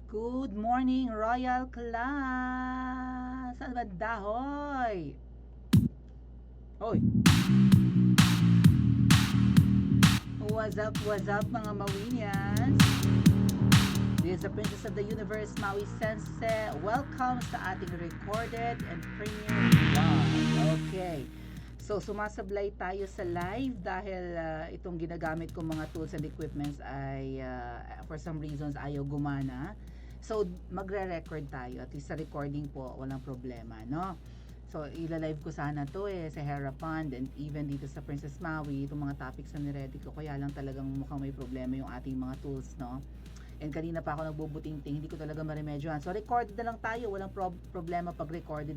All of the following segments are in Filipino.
Good morning, Royal Class! Saan ba dahoy? Hoy! What's up mga Mawinyas? This is the Princess of the Universe, Maui Sensei. Welcome sa ating recorded and premium vlog. Okay. So, sumasablay tayo sa live dahil itong ginagamit kong mga tools and equipments ay for some reasons ayaw gumana. So, magre-record tayo. At least sa recording po, walang problema, no? So, ilalive ko sana to sa Herapan and even dito sa Princess Maui, itong mga topics na niready ko. Kaya lang talagang mukhang may problema yung ating mga tools, no? And kanina pa ako nagbubuting-ting, hindi ko talaga maremedyohan. So, recorded na lang tayo. Walang problema pag recorded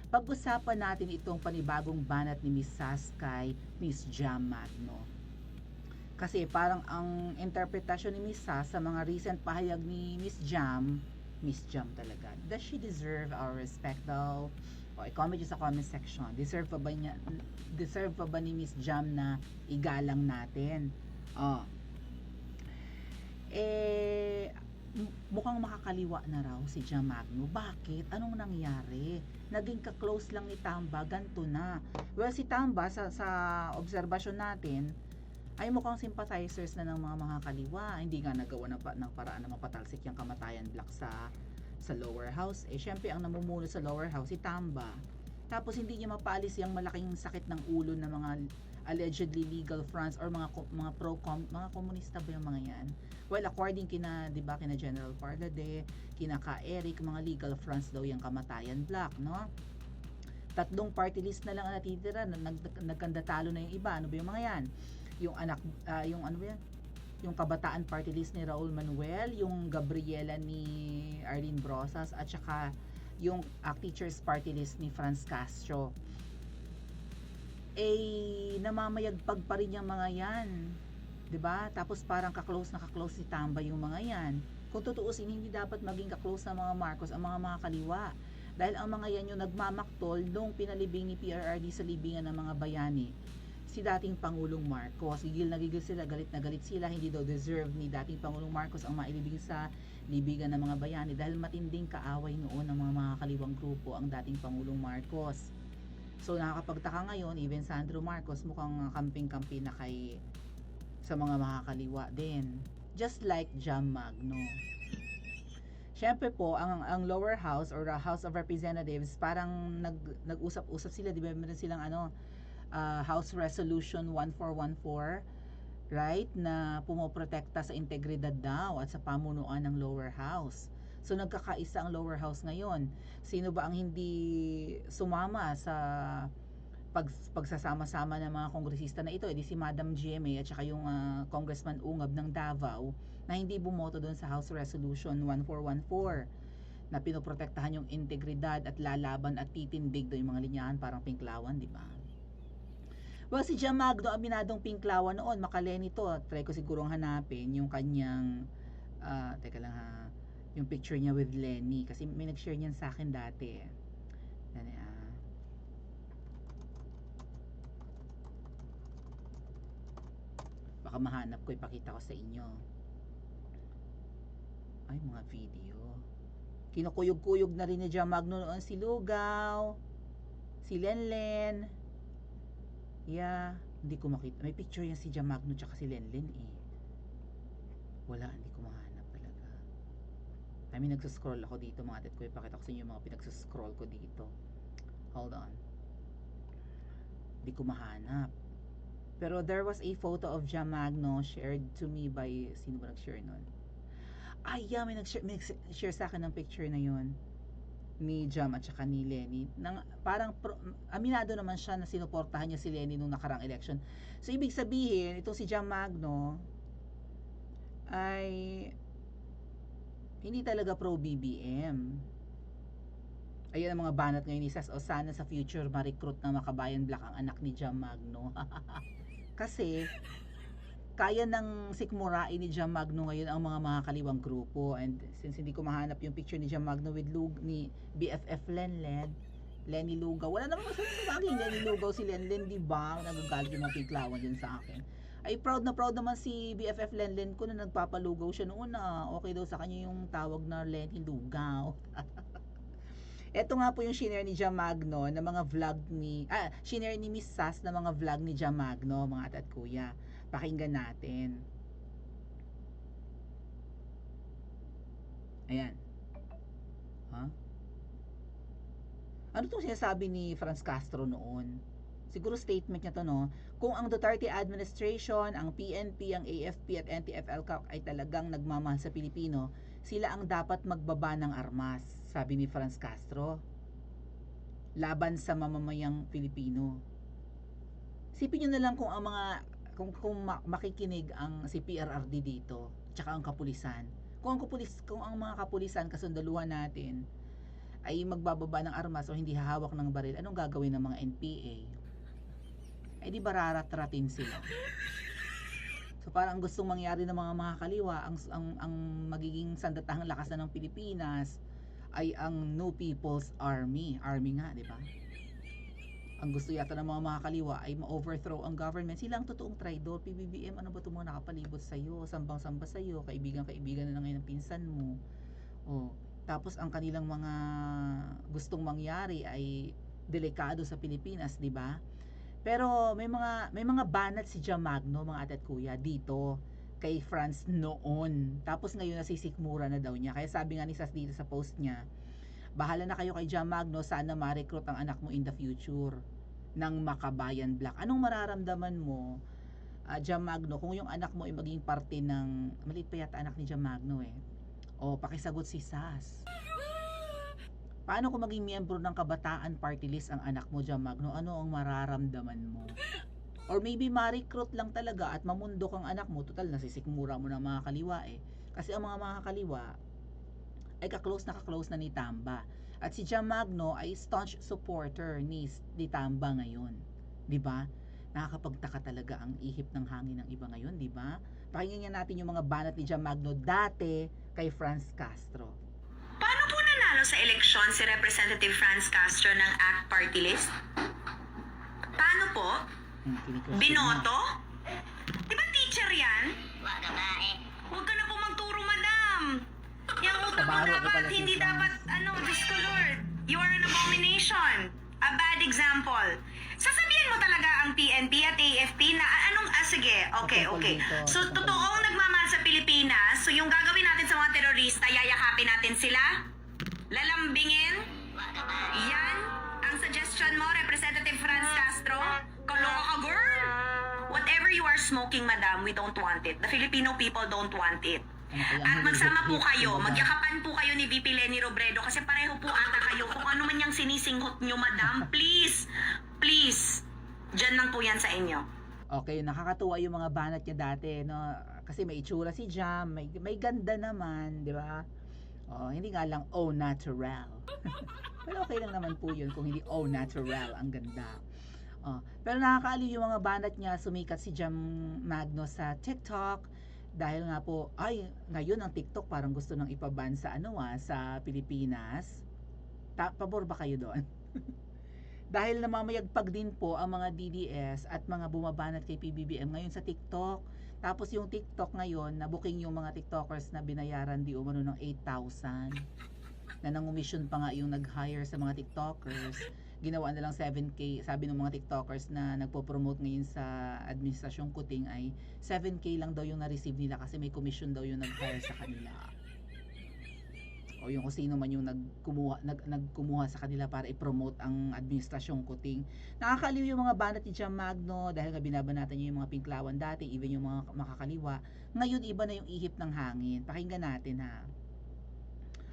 Pag-usapan natin itong panibagong banat ni Miss Saskay, Miss Jam Magno. Kasi parang ang interpretasyon ni Miss Sas sa mga recent pahayag ni Miss Jam talaga. Does she deserve our respect though? O, i-comment sa comment section. Deserve pa ba ni Miss Jam na igalang natin? Mukhang makakaliwa na raw si Jam Magno. Bakit? Anong nangyari? Naging ka-close lang ni Tamba, ganto na. Well, si Tamba sa obserbasyon natin ay mukhang sympathizers na ng mga kaliwa. Hindi nga nagawa ng paraan na mapatalsik yung kamatayan black sa lower house. Syempre ang namumuno sa lower house si Tamba. Tapos hindi niya mapaalis yung malaking sakit ng ulo ng mga allegedly legal fronts or mga komunista ba yung mga yan? Well, according kina General Parlade, kina Ka Eric, mga legal fronts daw yung kamatayan black, no? Tatlong party list na lang ang natitira, nagkandatalo na yung iba. Ano ba yung mga yan? Yung anak, yung ano ba yan? Yung kabataan party list ni Raul Manuel, yung Gabriela ni Arlene Brosas, at saka yung teachers party list ni Franz Castro. Namamayagpag pa rin yung mga yan, 'di ba? Tapos parang ka-close si Tamba yung mga yan. Kung tutuusin, hindi dapat maging ka-close na mga Marcos ang mga kaliwa, dahil ang mga yan yung nagmamaktol nung pinalibing ni PRRD sa libingan ng mga bayani si dating Pangulong Marcos. Gigil na gigil sila, galit na galit sila. Hindi daw deserve ni dating Pangulong Marcos ang mailibing sa libingan ng mga bayani dahil matinding kaaway noon ng mga kaliwang grupo ang dating Pangulong Marcos. So nakakapagtaka ngayon, even Sandro Marcos mukhang kamping-kampi na sa mga makakaliwa din. Just like Jam Magno. Siyempre po, ang lower house or House of Representatives, parang nag-usap-usap sila, di ba? Meron silang House Resolution 1414, right? Na pumoprotekta sa integridad daw at sa pamunuan ng lower house. So nagkakaisa ang lower house ngayon. Sino ba ang hindi sumama sa pagsasama-sama ng mga kongresista na ito? Edi si Madam GMA at saka yung Congressman Ungab ng Davao na hindi bumoto doon sa House Resolution 1414 na pinoprotektahan yung integridad at lalaban at titindig doon yung mga linyahan parang pinklawan, di ba? Well, si Jam Magno, aminadong pinklawan noon. Makaleni to. Try ko sigurong hanapin yung kanyang teka lang ha, yung picture niya with Lenny kasi may nag-share niyan sa akin dati. Baka mahanap ko, ipakita ko sa inyo. Ay, mga video. Kinukuyog-kuyog na rin ni Jam Magno noon si Lugaw, si Lenlen. Yeah, hindi ko makita. May picture yan si Jam Magno tsaka si Lenlen Wala, hindi ko mahanap talaga. I mean, nagsuscroll ako dito mga tet ko. Ipakita ko sa inyo yung mga pinagsuscroll ko dito. Hold on. Hindi ko mahanap. Pero there was a photo of Jam Magno shared to me by, sino ba nag-share nun? Ay, yeah, may nag-share sa akin ng picture na yun ni Jam at saka ni Lenny. Parang aminado naman siya na sinuportahan niya si Lenny nung nakarang election. So, ibig sabihin, itong si Jam Magno ay hindi talaga pro-BBM. Ayan ang mga banat ngayon ni Sas. O sana sa future ma-recruit na Makabayan Black ang anak ni Jam Magno. Kasi kaya ng sikmurain ni Jam Magno ngayon ang mga kaliwang grupo. And since hindi ko mahanap yung picture ni Jam Magno with ni BFF Lenny Lugaw. Wala namang masasabi sa akin, Lenny Lugaw si Lenlen, di ba? Nagagalit yung mga pinklawan dyan sa akin. Ay proud na proud naman si BFF Lenlen ko na nagpapalugaw siya noon na okay daw sa kanya yung tawag na Lenny Lugaw. Ito nga po yung shinare ni Jamagno na mga vlog ni shinare ni Miss Sas na mga vlog ni Jamagno, mga ate at kuya. Pakinggan natin. Ayan. Ha? Ano tong sinasabi ni Franz Castro noon? Siguro statement niya to, no? Kung ang Duterte administration, ang PNP, ang AFP at NTF-ELCAC ay talagang nagmamahal sa Pilipino, sila ang dapat magbaba ng armas, sabi ni Franz Castro. Laban sa mamamayang Pilipino. Sipin nyo na lang kung ang mga kung makikinig ang si PRRD dito, tsaka ang kapulisan. Kung ang mga kapulisan kasundaluhan natin ay magbababa ng armas o hindi hahawak ng baril, anong gagawin ng mga NPA? Ay di ba raratratin sila? So parang gustong mangyari ng mga makakaliwa, ang magiging sandatahang lakas na ng Pilipinas ay ang No People's Army. Army nga, di ba? Ang gusto yata ng mga makakaliwa ay ma-overthrow ang government. Sila ang totoong traidor. PBBM, ano ba itong mga nakapalibot sa'yo? Sambang-samba sa'yo? Kaibigan na ngayon ng pinsan mo. Oh, tapos ang kanilang mga gustong mangyari ay delikado sa Pilipinas, di ba? Pero may mga banat si Jamagno, mga ate at kuya, dito kay Franz noon. Tapos ngayon nasisikmura na daw niya. Kaya sabi nga ni Sas dito sa post niya, bahala na kayo kay Jamagno, sana ma-recruit ang anak mo in the future ng Makabayan Black. Anong mararamdaman mo, Jamagno, kung yung anak mo ay maging parte ng, maliit pa yata anak ni Jamagno eh. O, pakisagot si Sas. Paano kung maging miyembro ng Kabataan Party List ang anak mo, Jamagno? Ano ang mararamdaman mo? Or maybe ma-recruit lang talaga at mamundok ang anak mo. Total, nasisikmura mo ng mga kaliwa eh. Kasi ang mga kaliwa ay ka-close na ni Tamba. At si Jamagno ay staunch supporter ni Tamba ngayon. 'Di ba? Nakakapagtaka talaga ang ihip ng hangin ng iba ngayon, 'di ba? Pakinggan natin yung mga banat ni Jamagno dati kay Franz Castro. Paano po nanalo sa eleksyon si Representative Franz Castro ng ACT Party List? Paano po? Binoto? Di ba teacher yan? Huwag ka na po magturo, madam. Yung utak mo dapat, hindi dapat, Diyos ko Lord. You are an abomination. A bad example. Sasabihin mo talaga ang PNP at AFP na sige, okay. So, totoong nagmamahal sa Pilipinas, so yung gagawin natin sa mga terorista, yayakapin natin sila? Lalambingin? Yan ang suggestion mo, Representative Franz Castro? Kaloka ka, girl! Whatever you are smoking, madam, we don't want it. The Filipino people don't want it. At magsama po kayo, magyakapan po kayo ni VP Leni Robredo kasi pareho po ata kayo. Kung ano man yung sinisinghot nyo, madam, please, dyan lang po yan sa inyo. Okay, nakakatuwa yung mga banat niya dati, no? Kasi may itsura si Jam, may ganda naman, di ba? Oh, hindi nga lang au natural. Pero okay lang naman po yun kung hindi au natural ang ganda. Oh, pero nakakaaliw yung mga banat niya, sumikat si Jam Magno sa TikTok. Dahil nga po, ngayon ang TikTok parang gusto nang ipaban sa sa Pilipinas. Pabor ba kayo doon? Dahil namamayagpag din po ang mga DDS at mga bumabanat kay PBBM ngayon sa TikTok. Tapos yung TikTok ngayon, nabuking yung mga TikTokers na binayaran di umano ng 8,000. Na nangumisyon pa nga yung nag-hire sa mga TikTokers. Ginawa na lang 7K. Sabi ng mga TikTokers na nagpo-promote ngayon sa Administrasyong Kuting ay 7K lang daw yung na-receive nila kasi may commission daw yung nag-hire sa kanila. O yung kung sino man yung nagkumuha sa kanila para i-promote ang Administrasyong Kuting. Nakakaliw yung mga banat ni Jamagno dahil nga binabanatan niyo yung mga pinklawan dati, even yung mga makakaliwa. Ngayon iba na yung ihip ng hangin. Pakinggan natin ha.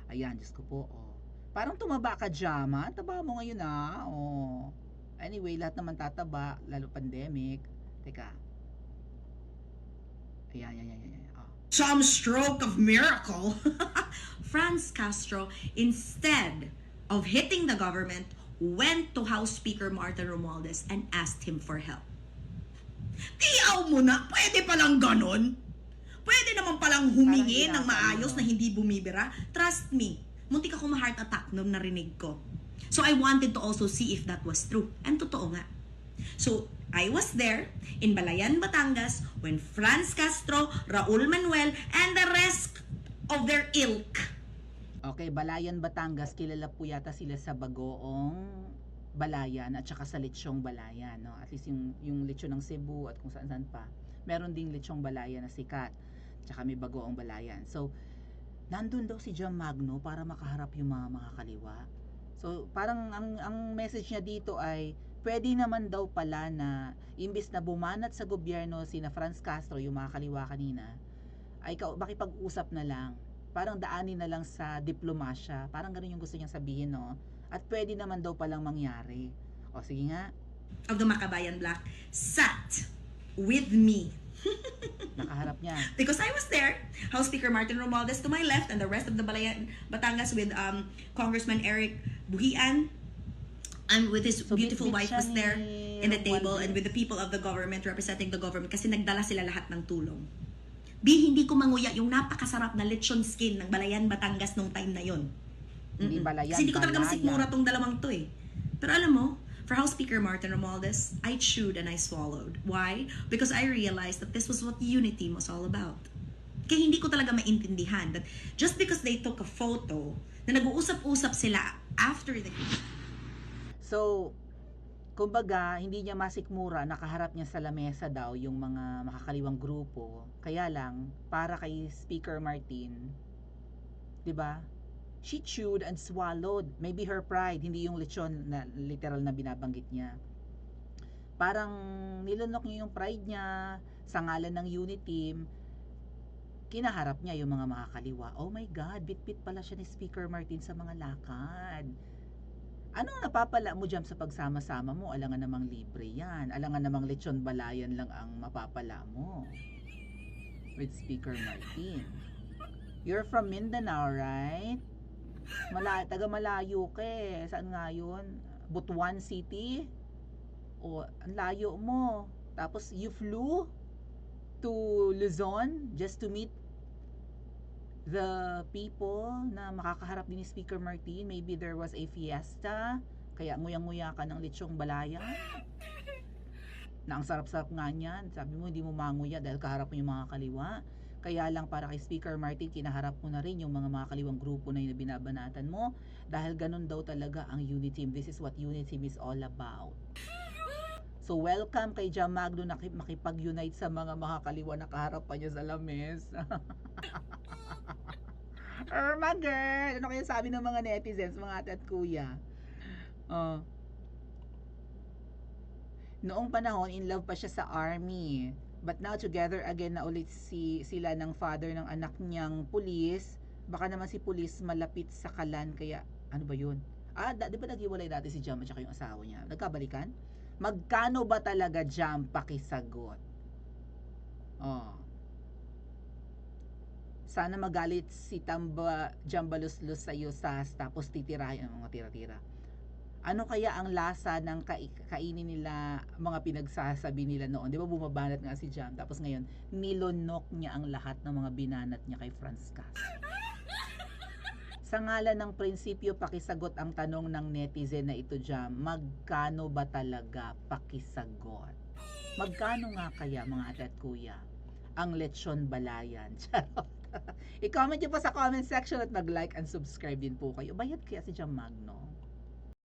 Ayan, Diyos ko po. Parang tumaba ka, Jama. Taba mo ngayon Anyway, lahat naman tataba, lalo pandemic. Teka. Ayan. Some stroke of miracle. Franz Castro, instead of hitting the government, went to House Speaker Martin Romualdez and asked him for help. Tiyaw mo na, pwede palang ganon. Pwede naman palang humingi ng maayos na hindi bumibira. Trust me, muntik ako ma-heart attack nung narinig ko. So I wanted to also see if that was true. And totoo nga. So I was there in Balayan, Batangas when Franz Castro, Raul Manuel, and the rest of their ilk. Okay, Balayan, Batangas, kilala po yata sila sa bagoong Balayan at saka sa lechong Balayan, no? At least yung lechon ng Cebu at kung saan-saan pa. Meron ding lechong Balayan na sikat. Tsaka may bagoong Balayan. So, nandun daw si Jam Magno para makaharap yung mga makakaliwa. So, parang ang message niya dito ay pwede naman daw pala na imbis na bumanat sa gobyerno sina Franz Castro, yung mga kaliwa kanina, ay makipag-usap na lang. Parang daanin na lang sa diplomasya. Parang ganun yung gusto niyang sabihin, no? At pwede naman daw palang mangyari. O, sige nga. Of the Makabayan Black sat with me. Nakaharap niya. Because I was there, House Speaker Martin Romualdez to my left and the rest of the Balayan, Batangas with Congressman Eric Buhian. And with his So, beautiful bit wife siya was there ni in the table Romualdez. and with the people of the government representing the government kasi nagdala sila lahat ng tulong. B, hindi ko manguya yung napakasarap na lechon skin ng Balayan, Batangas nung time na yon. Hindi Balayan, Kasi hindi ko talaga Balayan. masikmura tong dalawang to eh. Pero alam mo, for House Speaker Martin Romualdez, I chewed and I swallowed. Why? Because I realized that this was what unity was all about. Kaya hindi ko talaga maintindihan that just because they took a photo, na nag-uusap-usap sila after the So, kumbaga, hindi niya masikmura, nakaharap niya sa lamesa daw yung mga makakaliwang grupo. Kaya lang, para kay Speaker Martin, 'di ba? She chewed and swallowed. Maybe her pride, hindi yung lechon na literal na binabanggit niya. Parang nilunok niya yung pride niya sa ngalan ng unity team. Kinaharap niya yung mga makakaliwa. Oh my God, bit-bit pala siya ni Speaker Martin sa mga lakad. Anong napapala mo dyan sa pagsama-sama mo? Alangan namang libre yan. Alangan namang lechon Balayan lang ang mapapala mo. With Speaker Martin. You're from Mindanao, right? Taga malayo ka eh. Saan nga yun? Butuan City? O, ang layo mo. Tapos you flew to Luzon just to meet the people na makakaharap din ni Speaker Martin. Maybe there was a fiesta, kaya nguyang-nguya ka ng lechong Balayan na ang sarap-sarap nga niyan. Sabi mo hindi mo manguya dahil kaharap mo yung mga kaliwa. Kaya lang para kay Speaker Martin, kinaharap mo na rin yung mga makakaliwang grupo na yung binabanatan mo dahil ganun daw talaga ang unity team. This is what unity team is all about. So welcome kay Jam Magno na makipag-unite sa mga makakaliwa na kaharap pa niya sa lames. My girl, ano kaya sabi ng mga netizens, mga ate at kuya? Noong panahon, in love pa siya sa army. But now together again na ulit sila ng father ng anak niyang pulis. Baka naman si pulis malapit sa kalan, kaya ano ba yun? Di ba naghiwalay dati si Jam at saka yung asawa niya? Nagkabalikan? Magkano ba talaga, Jam? Pakisagot. Sana magalit si Jam Baluslos sa'yo, Sas, tapos titirahin ang mga tira-tira. Ano kaya ang lasa ng kainin nila, mga pinagsasabi nila noon? Di ba bumabanat nga si Jam, tapos ngayon nilunok niya ang lahat ng mga binanat niya kay Franz Castro. Sa ngalan ng prinsipyo, pakisagot ang tanong ng netizen na ito, Jam. Magkano ba talaga? Pakisagot. Magkano nga kaya, mga ate at kuya, ang lechon Balayan? Charot. I-comment nyo po sa comment section at mag-like and subscribe din po kayo. Bayad kaya si Jam Magno?